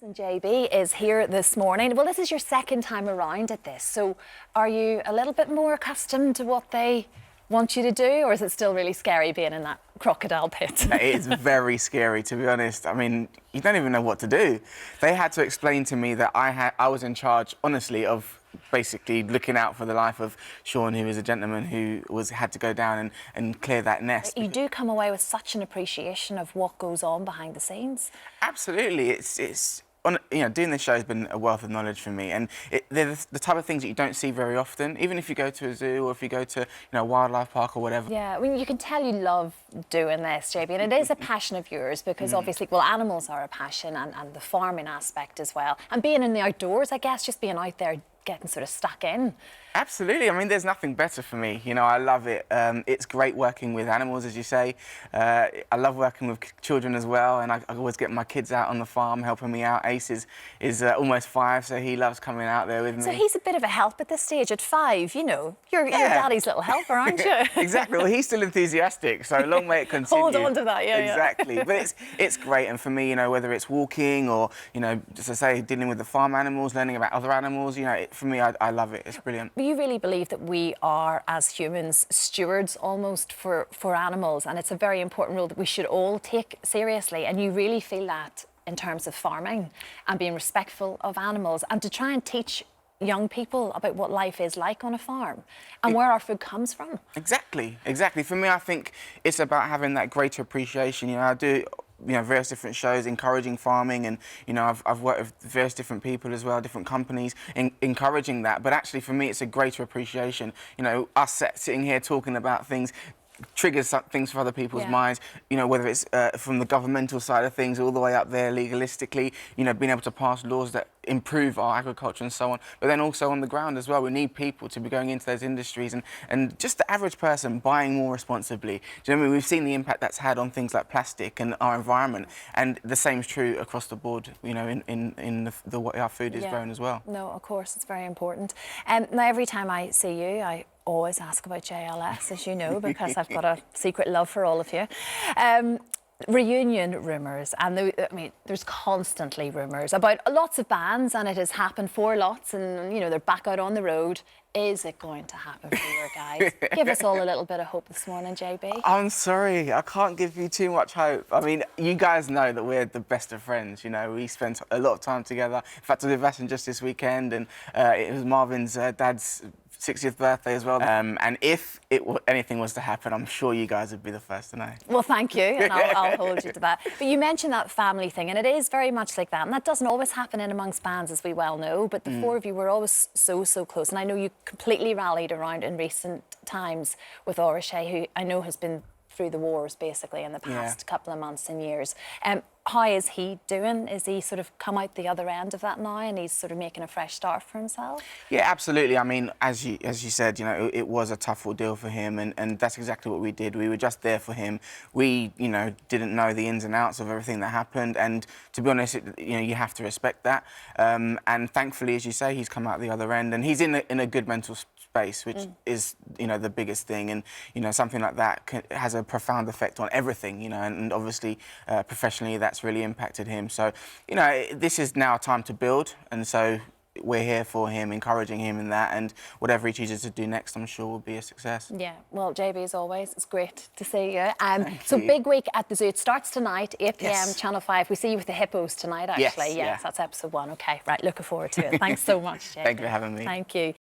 And JB is here this morning. Well, this is your second time around at this, so are you a little bit more accustomed to what they want you to do, or is it still really scary being in that crocodile pit? It is very scary, to be honest. I mean, you don't even know what to do. They had to explain to me that I was in charge, honestly, of basically looking out for the life of Sean, who is a gentleman who had to go down and clear that nest. You do come away with such an appreciation of what goes on behind the scenes. Absolutely, it's doing this show has been a wealth of knowledge for me, and they're the type of things that you don't see very often, even if you go to a zoo or if you go to a wildlife park or whatever. Yeah, I mean, you can tell you love doing this, JB, and it is a passion of yours because obviously, well, animals are a passion and the farming aspect as well. And being in the outdoors, I guess, just being out there getting sort of stuck in. Absolutely. I mean, there's nothing better for me. I love it. It's great working with animals, as you say. I love working with children as well, and I always get my kids out on the farm helping me out. Ace is almost 5, so he loves coming out there with me. So he's a bit of a help at this stage at 5, You're daddy's little helper, aren't you? Exactly. Well, he's still enthusiastic, so long may it continue. Hold on to that, yeah. Exactly. But it's great, and for me, whether it's walking or, just to say, dealing with the farm animals, learning about other animals, for me, I love it. It's brilliant. You really believe that we are, as humans, stewards almost for animals, and it's a very important role that we should all take seriously, and you really feel that in terms of farming and being respectful of animals, and to try and teach young people about what life is like on a farm and where our food comes from. Exactly. For me, I think it's about having that greater appreciation. I do various different shows encouraging farming, and I've worked with various different people as well, different companies, encouraging that. But actually, for me, it's a greater appreciation. Us sitting here talking about things triggers things for other people's minds, whether it's from the governmental side of things all the way up there legalistically, being able to pass laws that improve our agriculture and so on, but then also on the ground as well. We need people to be going into those industries, and just the average person buying more responsibly. Do you know what I mean? We've seen the impact that's had on things like plastic and our environment, and the same is true across the board, in the way our food is grown as well. No, of course, it's very important. Now, every time I see you, I always ask about JLS, as you know, because I've got a secret love for all of you. Reunion rumours, and there's constantly rumours about lots of bands, and it has happened for lots, and they're back out on the road. Is it going to happen for your guys? Give us all a little bit of hope this morning, JB. I'm sorry, I can't give you too much hope. I mean, you guys know that we're the best of friends. We spent a lot of time together. In fact, I did Rumours just this weekend, and it was Marvin's dad's 60th birthday as well. And if anything was to happen, I'm sure you guys would be the first to know. Well, thank you, and I'll hold you to that. But you mentioned that family thing, and it is very much like that. And that doesn't always happen in amongst bands, as we well know. But the four of you were always so close. And I know you completely rallied around in recent times with Orishay, who I know has been through the wars, basically, in the past couple of months and years. How is he doing? Is he sort of come out the other end of that now, and he's sort of making a fresh start for himself? Yeah, absolutely. I mean, as you said, it was a tough ordeal for him, and that's exactly what we did. We were just there for him. We, didn't know the ins and outs of everything that happened, and to be honest, you have to respect that. And thankfully, as you say, he's come out the other end, and he's in a good mental space, which is, the biggest thing. And, something like that has a profound effect on everything, and obviously, professionally, that's really impacted him. So, this is now time to build, and so we're here for him, encouraging him in that, and whatever he chooses to do next, I'm sure will be a success. Yeah, well, JB, as always, it's great to see you. So you. Big week at the zoo. It starts tonight, 8 p.m, Yes. Channel 5. We see you with the hippos tonight, actually. Yes, That's episode 1. OK, right, looking forward to it. Thanks so much, JB. Thank you for having me. Thank you.